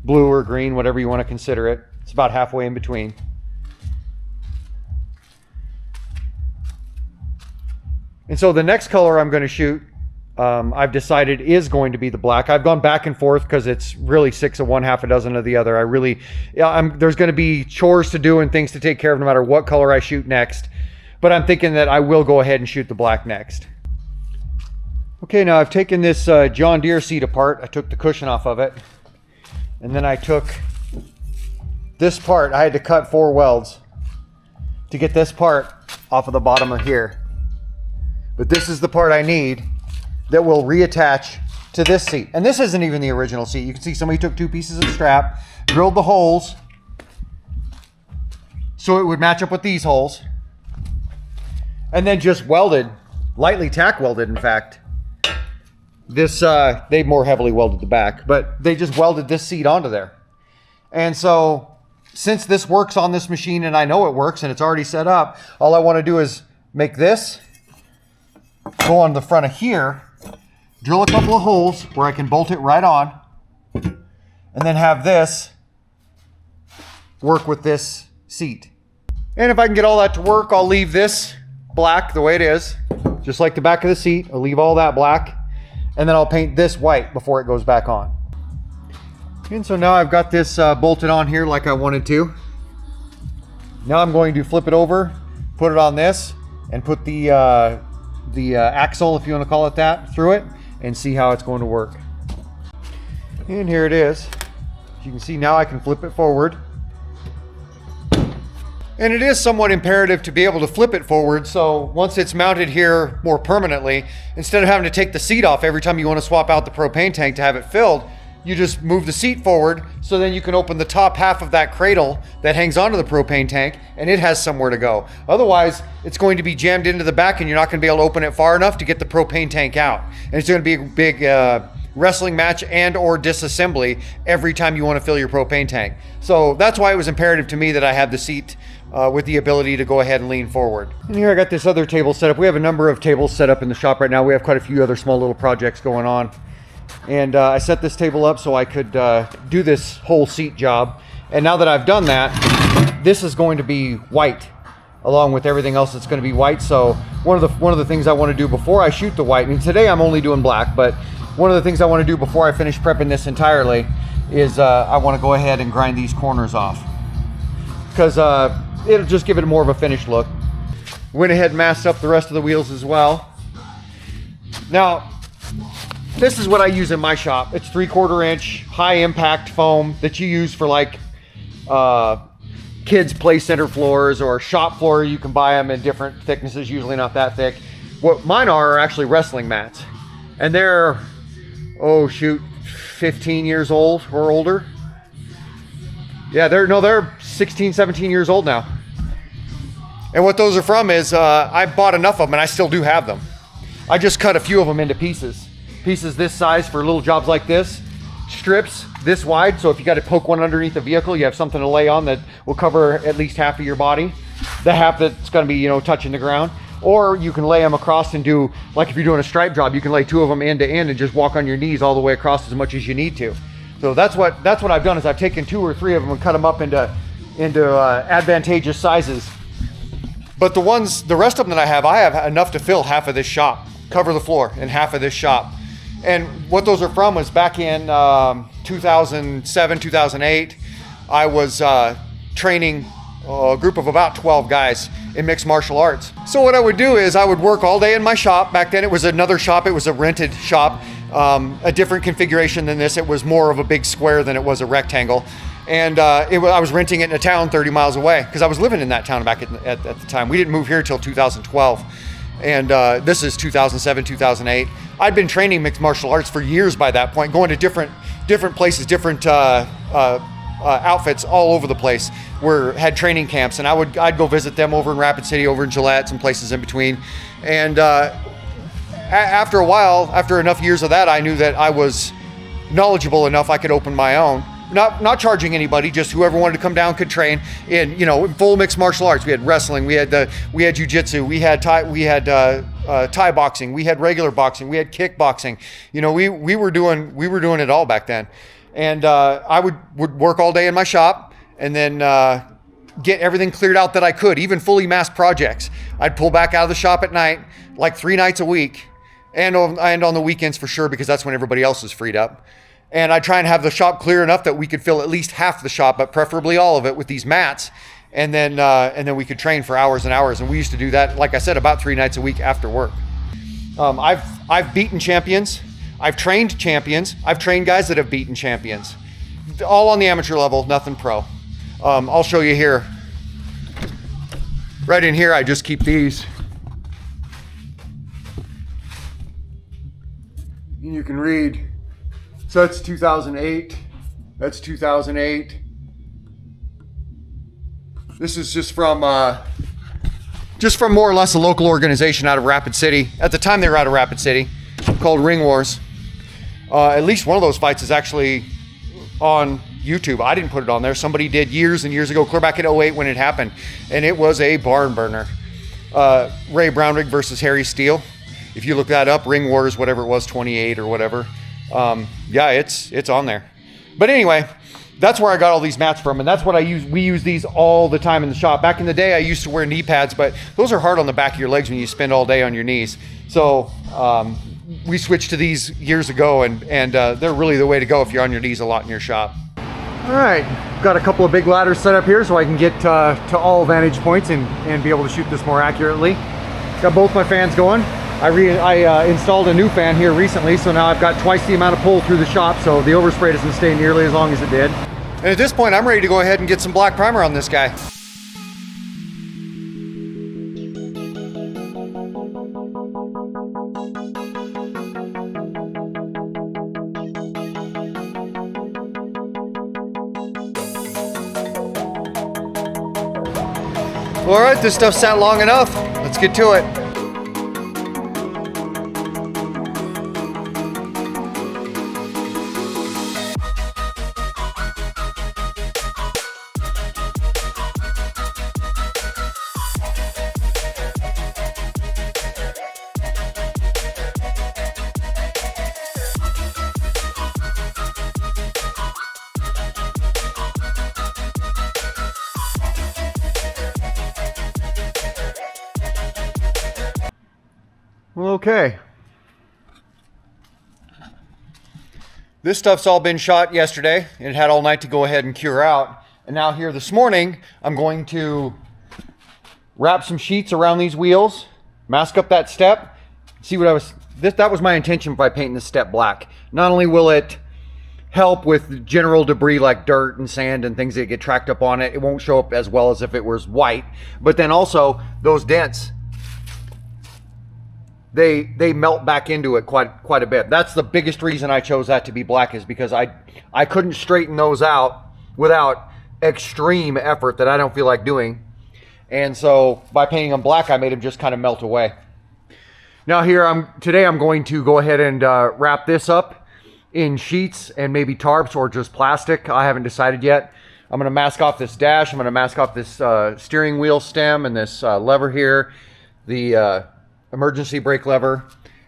Blue or green, whatever you want to consider it. It's about halfway in between. And so the next color I'm going to shoot, I've decided is going to be the black. I've gone back and forth because it's really 6 of one, half a dozen of the other. There's going to be chores to do and things to take care of no matter what color I shoot next. But I'm thinking that I will go ahead and shoot the black next. Okay, now I've taken this John Deere seat apart. I took the cushion off of it. And then I took this part. I had to cut 4 welds to get this part off of the bottom of here. But this is the part I need that will reattach to this seat. And this isn't even the original seat. You can see somebody took 2 pieces of strap, drilled the holes so it would match up with these holes, and then just welded, lightly tack welded in fact. This, they more heavily welded the back, but they just welded this seat onto there. And so since this works on this machine and I know it works and it's already set up, all I want to do is make this go on the front of here, drill a couple of holes where I can bolt it right on, and then have this work with this seat. And if I can get all that to work, I'll leave this black the way it is, just like the back of the seat. I'll leave all that black, and then I'll paint this white before it goes back on. And so now I've got this bolted on here like I wanted to. Now I'm going to flip it over, put it on this, and put the axle, if you want to call it that, through it and see how it's going to work. And here it is. As you can see now I can flip it forward. And it is somewhat imperative to be able to flip it forward, so once it's mounted here more permanently, instead of having to take the seat off every time you want to swap out the propane tank to have it filled, you just move the seat forward so then you can open the top half of that cradle that hangs onto the propane tank and it has somewhere to go. Otherwise, it's going to be jammed into the back and you're not going to be able to open it far enough to get the propane tank out. And it's going to be a big wrestling match and or disassembly every time you want to fill your propane tank. So that's why it was imperative to me that I have the seat with the ability to go ahead and lean forward. And here I got this other table set up. We have a number of tables set up in the shop right now. We have quite a few other small little projects going on. And I set this table up so I could do this whole seat job. And now that I've done that, this is going to be white along with everything else that's going to be white. So one of the things I want to do before I shoot the white, and today I'm only doing black, but one of the things I want to do before I finish prepping this entirely is I want to go ahead and grind these corners off, because it'll just give it more of a finished look. Went ahead and masked up the rest of the wheels as well. Now, this is what I use in my shop. It's 3/4 inch high impact foam that you use for like kids play center floors or shop floor. You can buy them in different thicknesses, usually not that thick. What mine are actually wrestling mats, and they're, oh shoot, 15 years old or older. Yeah, they're 16, 17 years old now. And what those are from is I bought enough of them, and I still do have them. I just cut a few of them into pieces this size for little jobs like this, strips this wide, so if you got to poke one underneath the vehicle, you have something to lay on that will cover at least half of your body, the half that's going to be, you know, touching the ground. Or you can lay them across and do, like if you're doing a stripe job, you can lay 2 of them end to end and just walk on your knees all the way across as much as you need to. So that's what I've done, is I've taken 2 or 3 of them and cut them up into advantageous sizes. But the rest of them that I have enough to fill half of this shop, cover the floor in half of this shop. And what those are from was back in 2007, 2008, I was training a group of about 12 guys in mixed martial arts. So what I would do is I would work all day in my shop. Back then it was another shop, it was a rented shop, a different configuration than this. It was more of a big square than it was a rectangle. And I was renting it in a town 30 miles away, because I was living in that town back at the time. We didn't move here until 2012. And this is 2007, 2008. I'd been training mixed martial arts for years by that point, going to different places, different outfits all over the place, had training camps, and I'd go visit them over in Rapid City, over in Gillette, some places in between. And after a while, after enough years of that, I knew that I was knowledgeable enough I could open my own. Not charging anybody, just whoever wanted to come down could train in, you know, full mixed martial arts. We had wrestling, we had jiu-jitsu, we had Thai boxing, we had regular boxing, we had kickboxing. You know, we were doing it all back then. And I would work all day in my shop, and then get everything cleared out that I could, even fully masked projects. I'd pull back out of the shop at night, like 3 nights a week, and on the weekends for sure, because that's when everybody else is freed up. And I try and have the shop clear enough that we could fill at least half the shop, but preferably all of it, with these mats. And then we could train for hours and hours. And we used to do that, like I said, about 3 nights a week after work. I've beaten champions. I've trained champions. I've trained guys that have beaten champions. All on the amateur level, nothing pro. I'll show you here. Right in here, I just keep these. And you can read. So that's 2008. That's 2008. This is just from more or less a local organization out of Rapid City. At the time they were out of Rapid City, called Ring Wars. At least one of those fights is actually on YouTube. I didn't put it on there. Somebody did years and years ago, clear back in 2008 when it happened. And it was a barn burner. Ray Brownrigg versus Harry Steele. If you look that up, Ring Wars, whatever it was, 28 or whatever. Yeah, it's on there. But anyway, that's where I got all these mats from, and that's what I use. We use these all the time in the shop. Back in the day, I used to wear knee pads, but those are hard on the back of your legs when you spend all day on your knees. So we switched to these years ago, and they're really the way to go if you're on your knees a lot in your shop. All right, got a couple of big ladders set up here so I can get to all vantage points and be able to shoot this more accurately. Got both my fans going. I installed a new fan here recently, so now I've got twice the amount of pull through the shop, so the overspray doesn't stay nearly as long as it did. And at this point, I'm ready to go ahead and get some black primer on this guy. All right, this stuff sat long enough. Let's get to it. Okay. This stuff's all been shot yesterday. It had all night to go ahead and cure out. And now here this morning, I'm going to wrap some sheets around these wheels, mask up that step, see what that was my intention by painting this step black. Not only will it help with general debris like dirt and sand and things that get tracked up on it, it won't show up as well as if it was white, but then also those dents, they melt back into it quite a bit. That's the biggest reason I chose that to be black, is because I couldn't straighten those out without extreme effort that I don't feel like doing. And so by painting them black, I made them just kind of melt away. Now today I'm going to go ahead and wrap this up in sheets and maybe tarps or just plastic. I haven't decided yet. I'm going to mask off this dash. I'm going to mask off this steering wheel stem and this lever here, the emergency brake lever.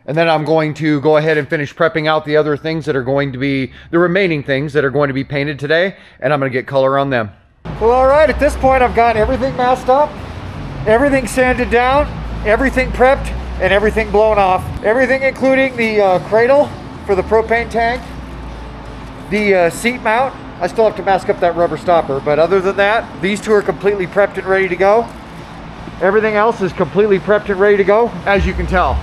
And then I'm going to go ahead and finish prepping out the other things that are going to be, the remaining things that are going to be painted today, and I'm going to get color on them. Well, all right, at this point I've got everything masked up, everything sanded down, everything prepped, and everything blown off. Everything including the cradle for the propane tank, the seat mount. I still have to mask up that rubber stopper, but other than that, these two are completely prepped and ready to go. Everything else is completely prepped and ready to go, as you can tell.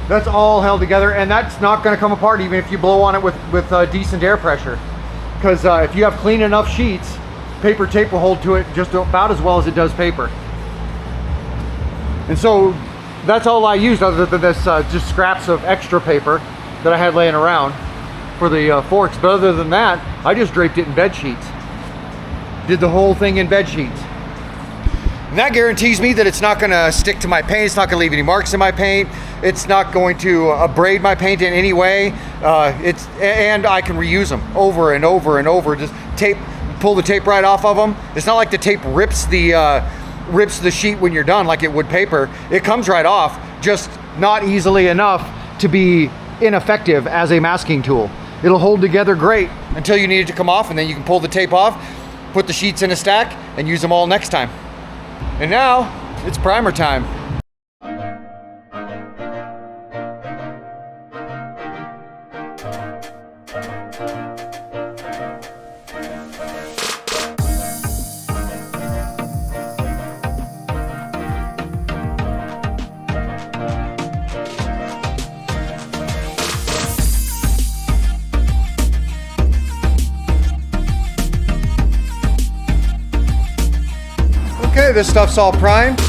That's all held together, and that's not going to come apart even if you blow on it with decent air pressure. Because if you have clean enough sheets, paper tape will hold to it just about as well as it does paper. And so that's all I used, other than this just scraps of extra paper that I had laying around for the forks. But other than that, I just draped it in bed sheets. Did the whole thing in bed sheets. And that guarantees me that it's not going to stick to my paint. It's not going to leave any marks in my paint. It's not going to abrade my paint in any way. And I can reuse them over and over and over. Just pull the tape right off of them. It's not like the tape rips the sheet when you're done like it would paper. It comes right off, just not easily enough to be ineffective as a masking tool. It'll hold together great until you need it to come off, and then you can pull the tape off, put the sheets in a stack, and use them all next time. And now it's primer time. Okay, this stuff's all primed.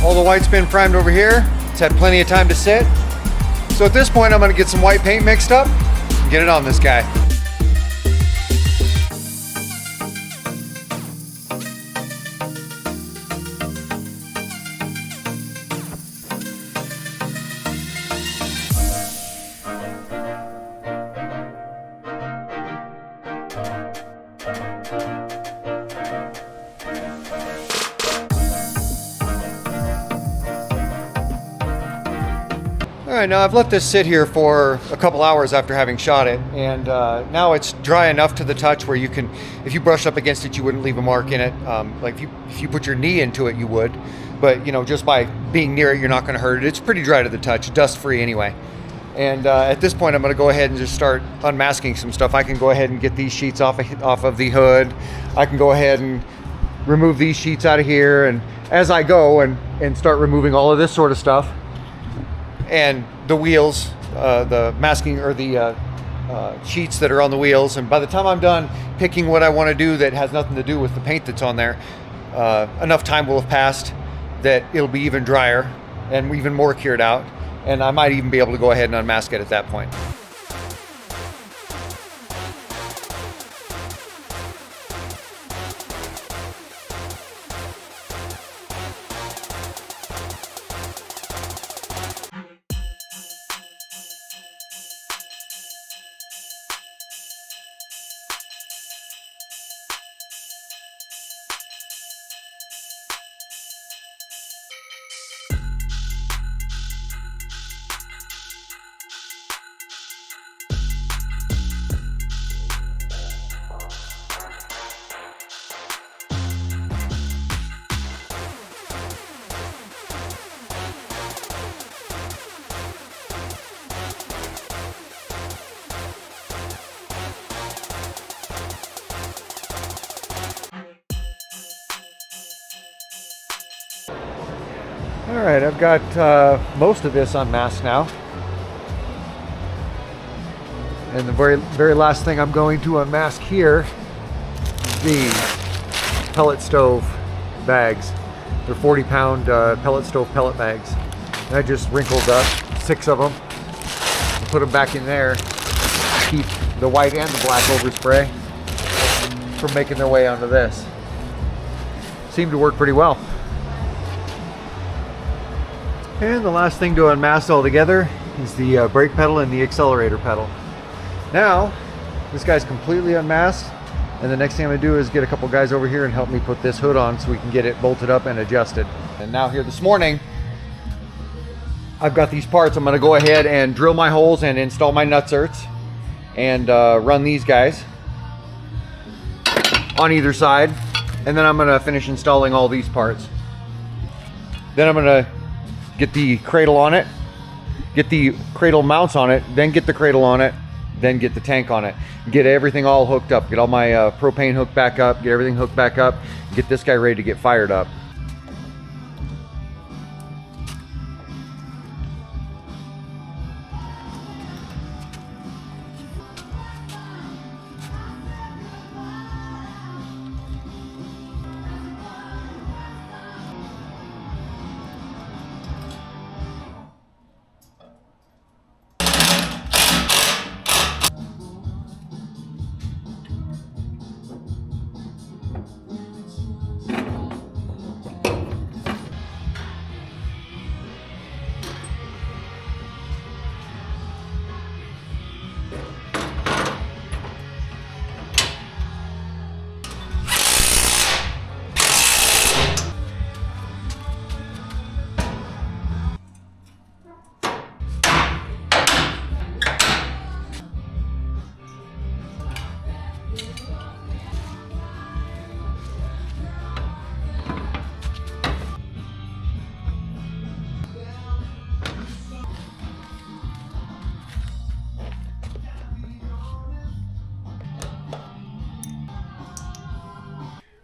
All the white's been primed over here. It's had plenty of time to sit. So at this point, I'm gonna get some white paint mixed up and get it on this guy. All right, now I've let this sit here for a couple hours after having shot it, and now it's dry enough to the touch where you can, if you brushed up against it, you wouldn't leave a mark in it. Like if you put your knee into it, you would, but just by being near it, you're not going to hurt it. It's pretty dry to the touch, dust-free anyway. And at this point, I'm going to go ahead and just start unmasking some stuff. I can go ahead and get these sheets off of the hood. I can go ahead and remove these sheets out of here, and as I go and start removing all of this sort of stuff. And the wheels, the masking or the sheets that are on the wheels. And by the time I'm done picking what I want to do that has nothing to do with the paint that's on there, enough time will have passed that it'll be even drier and even more cured out. And I might even be able to go ahead and unmask it at that point. All right, I've got most of this unmasked now. And the very last thing I'm going to unmask here is these pellet stove bags. They're 40-pound pellet stove pellet bags. And I just wrinkled up 6 of them. Put them back in there. Keep the white and the black overspray from making their way onto this. Seemed to work pretty well. And the last thing to unmask altogether is the brake pedal and the accelerator pedal. Now, this guy's completely unmasked, and the next thing I'm going to do is get a couple guys over here and help me put this hood on so we can get it bolted up and adjusted. And now here this morning, I've got these parts. I'm going to go ahead and drill my holes and install my nutserts and run these guys on either side. And then I'm going to finish installing all these parts. Then I'm going to get the cradle on it, get the cradle mounts on it, then get the cradle on it, then get the tank on it. Get everything all hooked up. Get all my propane hooked back up, get everything hooked back up, get this guy ready to get fired up.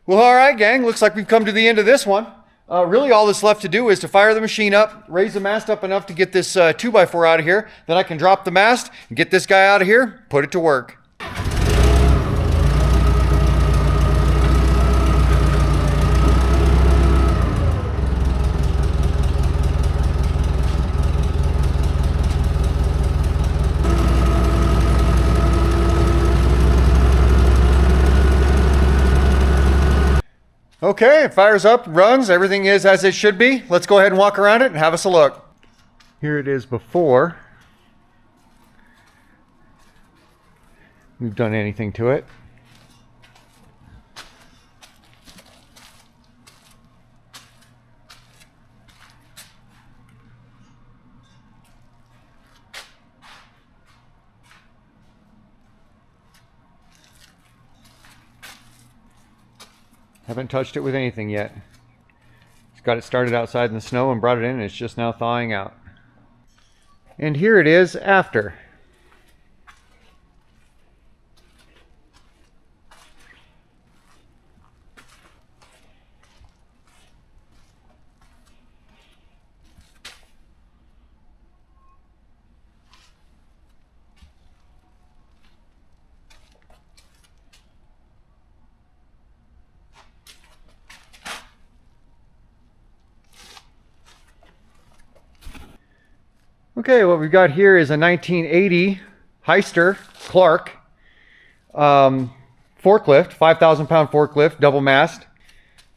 Well, all right, gang, looks like we've come to the end of this one. Really all that's left to do is to fire the machine up, raise the mast up enough to get this 2x4 out of here. Then I can drop the mast and get this guy out of here, put it to work. Okay, it fires up, runs, everything is as it should be. Let's go ahead and walk around it and have us a look. Here it is before we've done anything to it. Haven't touched it with anything yet. Just got it started outside in the snow and brought it in, and it's just now thawing out. And here it is after. Okay, what we've got here is a 1980 Hyster Clark forklift, 5,000-pound forklift, double mast.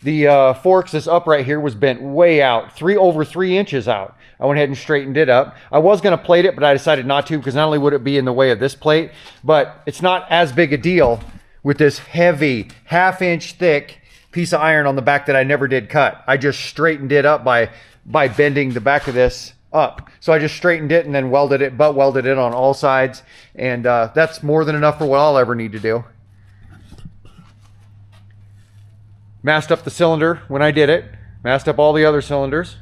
The forks, this upright here was bent way out, over 3 inches out. I went ahead and straightened it up. I was going to plate it, but I decided not to because not only would it be in the way of this plate, but it's not as big a deal with this heavy, half-inch thick piece of iron on the back that I never did cut. I just straightened it up by bending the back of this up. So I just straightened it and then welded it, butt welded it on all sides. And that's more than enough for what I'll ever need to do. Masked up the cylinder when I did it. Masked up all the other cylinders.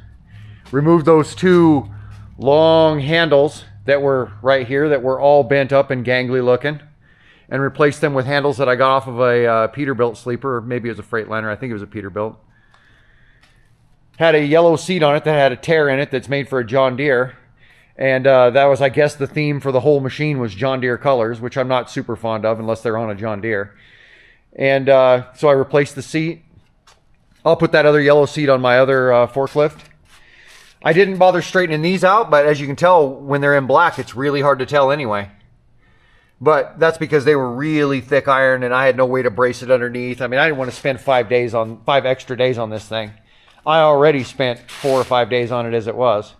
Removed those 2 long handles that were right here that were all bent up and gangly looking. And replaced them with handles that I got off of a Peterbilt sleeper, or maybe it was a Freightliner. I think it was a Peterbilt. Had a yellow seat on it that had a tear in it that's made for a John Deere. And that was, I guess, the theme for the whole machine was John Deere colors, which I'm not super fond of unless they're on a John Deere. And so I replaced the seat. I'll put that other yellow seat on my other forklift. I didn't bother straightening these out, but as you can tell, when they're in black, it's really hard to tell anyway. But that's because they were really thick iron and I had no way to brace it underneath. I mean, I didn't want to spend 5 extra days on this thing. I already spent 4 or 5 days on it as it was.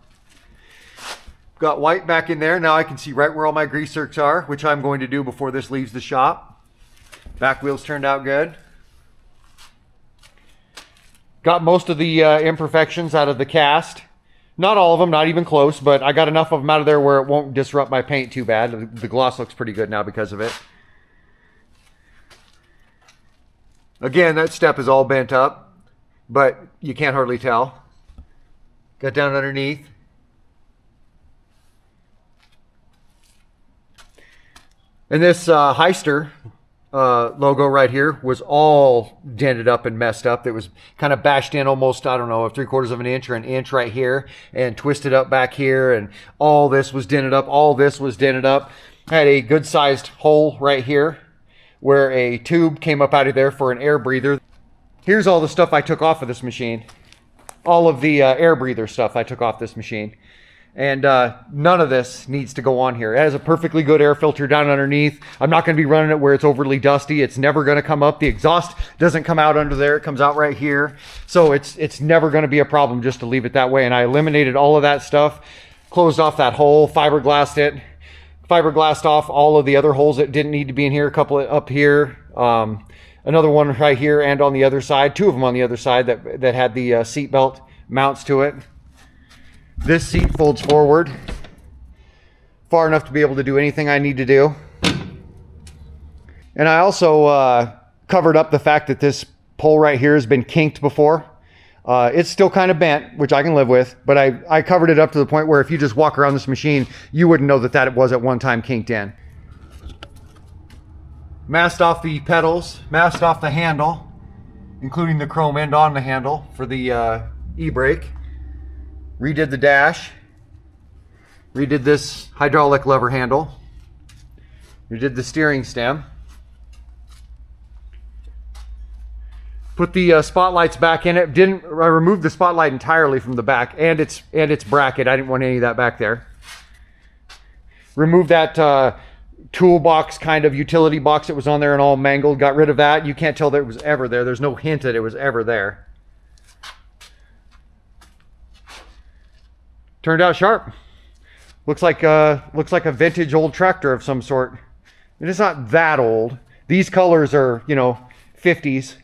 Got white back in there. Now I can see right where all my grease zerks are, which I'm going to do before this leaves the shop. Back wheels turned out good. Got most of the imperfections out of the cast. Not all of them, not even close, but I got enough of them out of there where it won't disrupt my paint too bad. The gloss looks pretty good now because of it. Again, that step is all bent up, but you can't hardly tell. Got down underneath. And this Hyster logo right here was all dented up and messed up. It was kind of bashed in almost, I don't know, 3/4 of an inch or an inch right here and twisted up back here. And all this was dented up. All this was dented up. I had a good sized hole right here where a tube came up out of there for an air breather. Here's all the stuff I took off of this machine. All of the air breather stuff I took off this machine. And none of this needs to go on here. It has a perfectly good air filter down underneath. I'm not going to be running it where it's overly dusty. It's never going to come up. The exhaust doesn't come out under there. It comes out right here. So it's never going to be a problem just to leave it that way. And I eliminated all of that stuff, closed off that hole, fiberglassed it, fiberglassed off all of the other holes that didn't need to be in here, a couple up here, another one right here and on the other side, 2 of them on the other side that had the seat belt mounts to it. This seat folds forward far enough to be able to do anything I need to do. And I also covered up the fact that this pole right here has been kinked before. It's still kind of bent, which I can live with, but I covered it up to the point where if you just walk around this machine, you wouldn't know that it was at one time kinked in. Masked off the pedals, masked off the handle, including the chrome end on the handle for the e-brake. Redid the dash, redid this hydraulic lever handle, redid the steering stem, put the spotlights back in it. I removed the spotlight entirely from the back and its bracket. I didn't want any of that back there. Removed that toolbox kind of utility box that was on there and all mangled. Got rid of that. You can't tell that it was ever there. There's no hint that it was ever there. Turned out sharp. Looks like a vintage old tractor of some sort. And it's not that old. These colors are, 50s,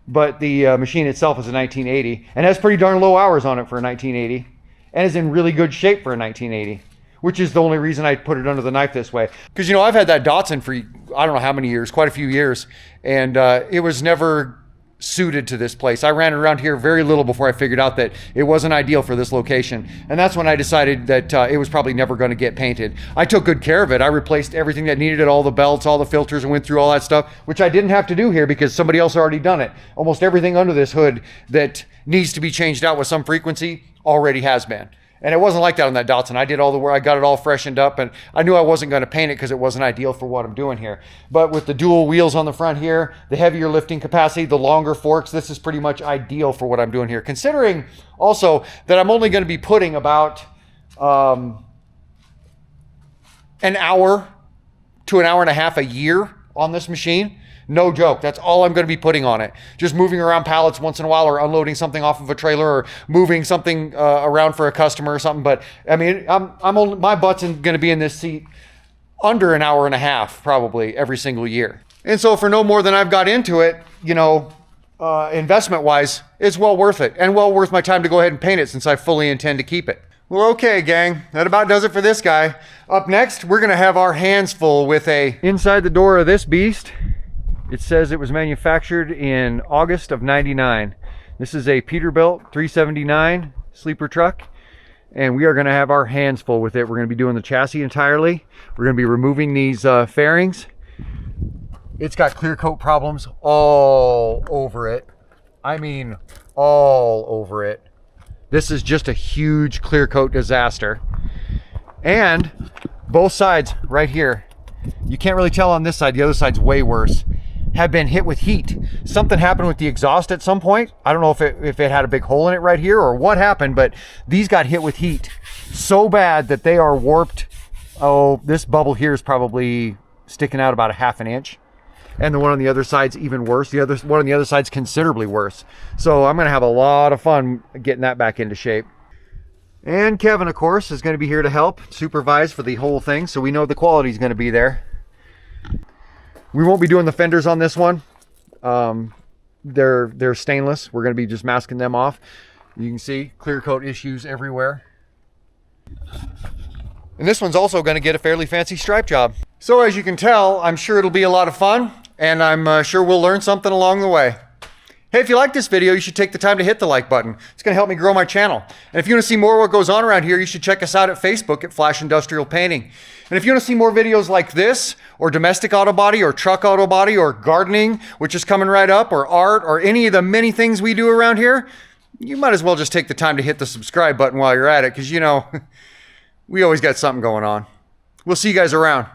but the machine itself is a 1980 and has pretty darn low hours on it for a 1980 and is in really good shape for a 1980, which is the only reason I put it under the knife this way. Because, I've had that Datsun for I don't know how many years, quite a few years, and it was never suited to this place. I ran around here very little before I figured out that it wasn't ideal for this location. And that's when I decided that it was probably never going to get painted. I took good care of it. I replaced everything that needed it, all the belts, all the filters, and went through all that stuff, which I didn't have to do here because somebody else already done it. Almost everything under this hood that needs to be changed out with some frequency already has been. And it wasn't like that on that Datsun. I did all the work. I got it all freshened up, and I knew I wasn't going to paint it because it wasn't ideal for what I'm doing here. But with the dual wheels on the front here, the heavier lifting capacity, the longer forks, this is pretty much ideal for what I'm doing here. Considering also that I'm only going to be putting about an hour to an hour and a half a year on this machine. No joke. That's all I'm going to be putting on it. Just moving around pallets once in a while or unloading something off of a trailer or moving something around for a customer or something. But I mean, my butt's going to be in this seat under an hour and a half probably every single year. And so for no more than I've got into it, investment wise, it's well worth it and well worth my time to go ahead and paint it since I fully intend to keep it. Well, okay, gang, that about does it for this guy. Up next, we're going to have our hands full with inside the door of this beast. It says it was manufactured in August of '99. This is a Peterbilt 379 sleeper truck, and we are going to have our hands full with it. We're going to be doing the chassis entirely. We're going to be removing these fairings. It's got clear coat problems all over it. I mean, all over it. This is just a huge clear coat disaster. And both sides right here, you can't really tell on this side, the other side's way worse, have been hit with heat. Something happened with the exhaust at some point. I don't know if it had a big hole in it right here or what happened, but these got hit with heat so bad that they are warped. Oh, this bubble here is probably sticking out about a ½ an inch. And the one on the other side's even worse. The other one on the other side's considerably worse. So I'm gonna have a lot of fun getting that back into shape. And Kevin, of course, is gonna be here to help supervise for the whole thing, so we know the quality is gonna be there. We won't be doing the fenders on this one. They're stainless. We're gonna be just masking them off. You can see clear coat issues everywhere. And this one's also gonna get a fairly fancy stripe job. So as you can tell, I'm sure it'll be a lot of fun, and I'm sure we'll learn something along the way. Hey, if you like this video, you should take the time to hit the like button. It's gonna help me grow my channel. And if you wanna see more of what goes on around here, you should check us out at Facebook at Flash Industrial Painting. And if you wanna see more videos like this, or domestic auto body, or truck auto body, or gardening, which is coming right up, or art, or any of the many things we do around here, you might as well just take the time to hit the subscribe button while you're at it, because you know, we always got something going on. We'll see you guys around.